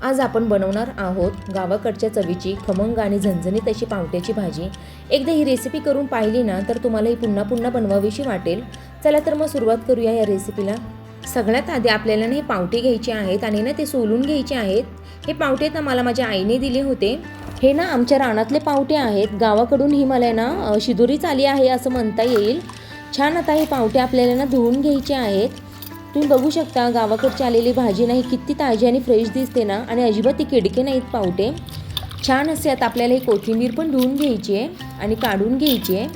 आज आपण बनवणार आहोत गावाकडच्या चवीची खमंग आणि झणझणीत अशी पावट्याची भाजी। एकदा ही रेसिपी करून पाहिली ना तर तुम्हाला ही पुन्हा पुन्हा बनवावीशी वाटेल। चला तर मग सुरुवात करूया या रेसिपीला। सगळ्यात आधी आपल्याला हे पावटे घ्यायचे आहेत आणि ना ते सोलून घ्यायचे आहेत। हे पावटे ना मला माझ्या आईने दिले होते। हे ना आमच्या रानातले पावटे आहेत। गावाकडून ही मला ना शिदोरीच आली आहे असं म्हणता येईल। छान आता हे पावटे आपल्याला ना धुवून घ्यायचे आहेत। तुम्ही बघू शकता गावाकडची आलेली भाजी नाही किती ताजी आणि फ्रेश दिसते ना, आणि अजिबात ती किडके नाहीत पावटे। छान असे आता आपल्याला ही कोथिंबीर पण धुवून घ्यायची आहे आणि काढून घ्यायची आहे।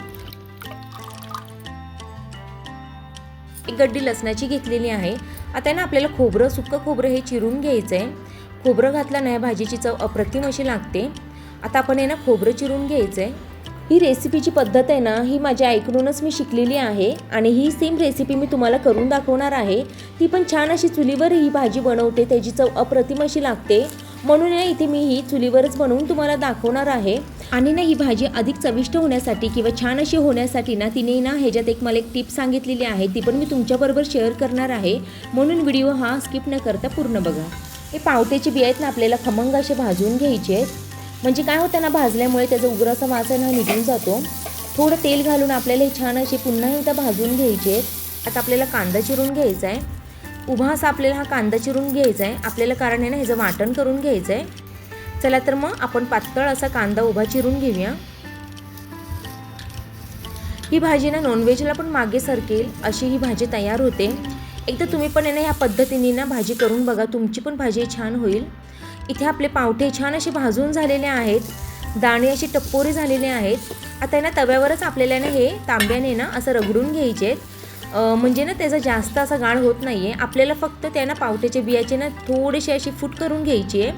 एक गड्डी लसणाची घेतलेली आहे। आता ना आपल्याला खोबरं, सुक्कं खोबरं हे चिरून घ्यायचं आहे। खोबरं घातलं नाही भाजीची चव अप्रतिम अशी लागते। आता आपण हे ना खोबरं चिरून घ्यायचं आहे। ही रेसिपीची पद्धत आहे ना ही माझ्या आईकडूनच मी शिकलेली आहे आणि ही सेम रेसिपी मी तुम्हाला करून दाखवणार आहे। ती पण छान अशी चुलीवर ही भाजी बनवते, त्याची चव अप्रतिम अशी लागते। म्हणून ना इथे मी ही चुलीवरच बनवून तुम्हाला दाखवणार आहे। आणि ना ही भाजी अधिक चविष्ट होण्यासाठी किंवा छान अशी होण्यासाठी ना तिने ना ह्याच्यात मला एक टिप सांगितलेली आहे, ती पण मी तुमच्याबरोबर शेअर करणार आहे। म्हणून व्हिडिओ हा स्किप न करता पूर्ण बघा। हे पावट्याची बिया आहेत ना आपल्याला खमंग असे भाजून घ्यायचे आहेत। म्हणजे काय होतं ना भाजल्यामुळे त्याचा उग्र असा वास आहे ना निघून जातो। थोडं तेल घालून आपल्याला हे छान असे पुन्हा एकदा भाजून घ्यायचे। आता आपल्याला कांदा चिरून घ्यायचा आहे। उभा असा आपल्याला हा कांदा चिरून घ्यायचा आहे आपल्याला, कारण आहे ना ह्याचं वाटण करून घ्यायचं आहे। चला तर मग आपण पातळ असा कांदा उभा चिरून घेऊया। ही भाजी ना नॉनव्हेजला पण मागे सरकेल अशी ही भाजी तयार होते। एकदा तुम्ही पण आहे ना ह्या पद्धतीने ना भाजी करून बघा, तुमची पण भाजी छान होईल। इथे आपले पावटे छान असे भाजून झालेले आहेत, दाणे अशी टप्पोरी झालेले आहेत। आता ना तव्यावरच आपल्याला ना हे तांब्याने ना असं रगडून घ्यायचे, म्हणजे ना त्याचा जास्त असा गाळ होत नाही आहे। आपल्याला फक्त त्या पावट्याच्या बियाचे ना थोडेसे अशी फूट करून घ्यायची आहे।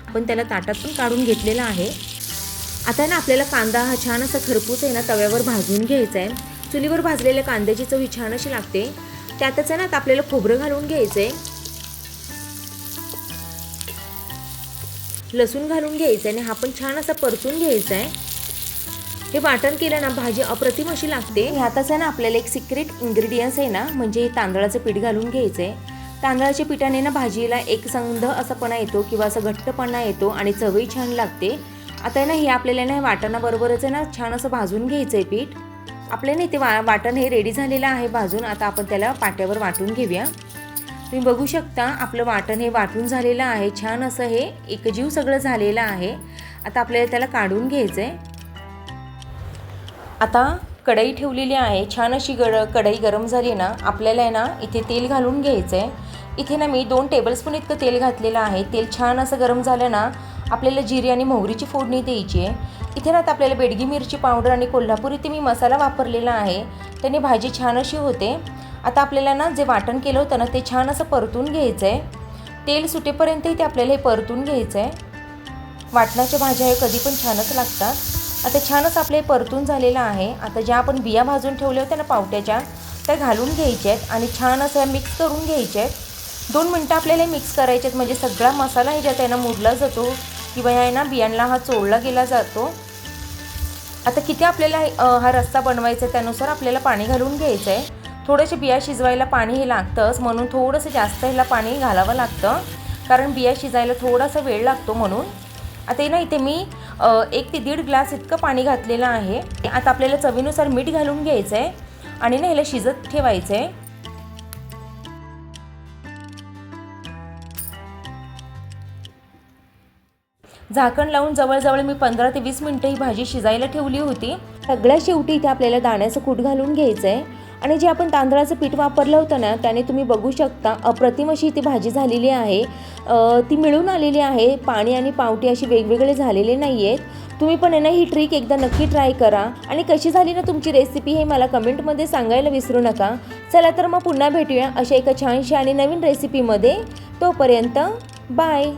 आपण त्याला ताटात पण काढून घेतलेला आहे। आता ना आपल्याला कांदा हा छान असा खरपूस आहे ना तव्यावर भाजून घ्यायचा आहे। चुलीवर भाजलेल्या कांद्याची चव ही छान अशी लागते। त्यातच आहे ना आपल्याला खोबरं घालून घ्यायचं आहे, लसूण घालून घ्यायचं आहे आणि हा पण छान असा परतून घ्यायचा आहे। हे वाटण केलं ना भाजी अप्रतिम अशी लागते। ह्यातच आहे ना आपल्याला एक सिक्रेट इन्ग्रेडियंट्स आहे ना, म्हणजे तांदळाचं पीठ घालून घ्यायचं आहे। तांदळाच्या पिठाने ना भाजीला एक संध असापणा येतो किंवा असं घट्टपणा येतो आणि चवही छान लागते। आता ना हे आपल्याला ना वाटणाबरोबरच आहे ना छान असं भाजून घ्यायचं आहे पीठ। आपल्याला इथे वाटण हे रेडी झालेलं आहे भाजून। आता आपण त्याला पाट्यावर वाटून घेऊया। तुम्ही बघू शकता आपलं वाटण हे वाटून झालेलं आहे, छान असं हे एकजीव सगळं झालेलं आहे। आता आपल्याला त्याला काढून घ्यायचं आहे। आता कढई ठेवलेली आहे, छान अशी कढई गरम झाली ना आपल्याला आहे ना इथे तेल घालून घ्यायचं आहे। इथे ना मी 2 टेबलस्पून इतकं तेल घातलेलं आहे। तेल छान असं गरम झालं ना आपल्याला जिरे आणि मोहरीची फोडणी द्यायची आहे। इथे ना आता आपल्याला बेडगी मिरची पावडर आणि कोल्हापुरी इथे मी मसाला वापरलेला आहे, त्याने भाजी छान अशी होते। आता आपल्याला ना जे वाटण केलं होतं ना ते छान असं परतून घ्यायचं आहे। तेल सुटेपर्यंत इथे आपल्याला हे परतून घ्यायचं आहे। वाटणाच्या भाज्या हे कधी पण छानच लागतात। आता छानच आपले परतून झालेलं आहे। आता ज्या आपण बिया भाजून ठेवल्या होत्या ना पावट्याच्या त्या घालून घ्यायच्या आहेत आणि छान असं मिक्स करून घ्यायचे आहेत। 2 मिनटं आपल्याला मिक्स करायचे आहेत, म्हणजे सगळा मसाला ह्याच्यात आहे ना मुरला जातो किंवा आहे ना बियांना हा चोळला गेला जातो। आता किती आपल्याला हा रस्सा बनवायचा आहे त्यानुसार आपल्याला पाणी घालून घ्यायचं आहे। थोडेसे बिया शिजवायला पाणी हे लागतंच, म्हणून थोडंसं जास्त ह्याला पाणी घालावं लागतं, कारण बिया शिजायला थोडासा वेळ लागतो म्हणून। आता ना इथे मी 1 ते 1.5 ग्लास इतकं पाणी घातलेलं आहे। आता आपल्याला चवीनुसार मीठ घालून घ्यायचं आहे आणि ना ह्याला शिजत ठेवायचं आहे। झाकण लावून जवळजवळ मी 15 ते 20 मिनिटं ही भाजी शिजायला ठेवली होती। सगळ्यात शेवटी इथे आपल्याला दाण्याचं कूट घालून घ्यायचं आहे आणि जे आपण तांदळाचं पीठ वापरलं होतं ना त्याने तुम्ही बघू शकता अप्रतिम अशी ती भाजी झालेली आहे। ती मिळून आलेली आहे, पाणी आणि पावटी अशी वेगवेगळे झालेले नाही आहेत। तुम्ही पण आहे ना ही ट्रिक एकदा नक्की ट्राय करा आणि कशी झाली ना तुमची रेसिपी हे मला कमेंटमध्ये सांगायला विसरू नका। चला तर मग पुन्हा भेटूया अशा एका छानशा आणि नवीन रेसिपीमध्ये। तोपर्यंत बाय।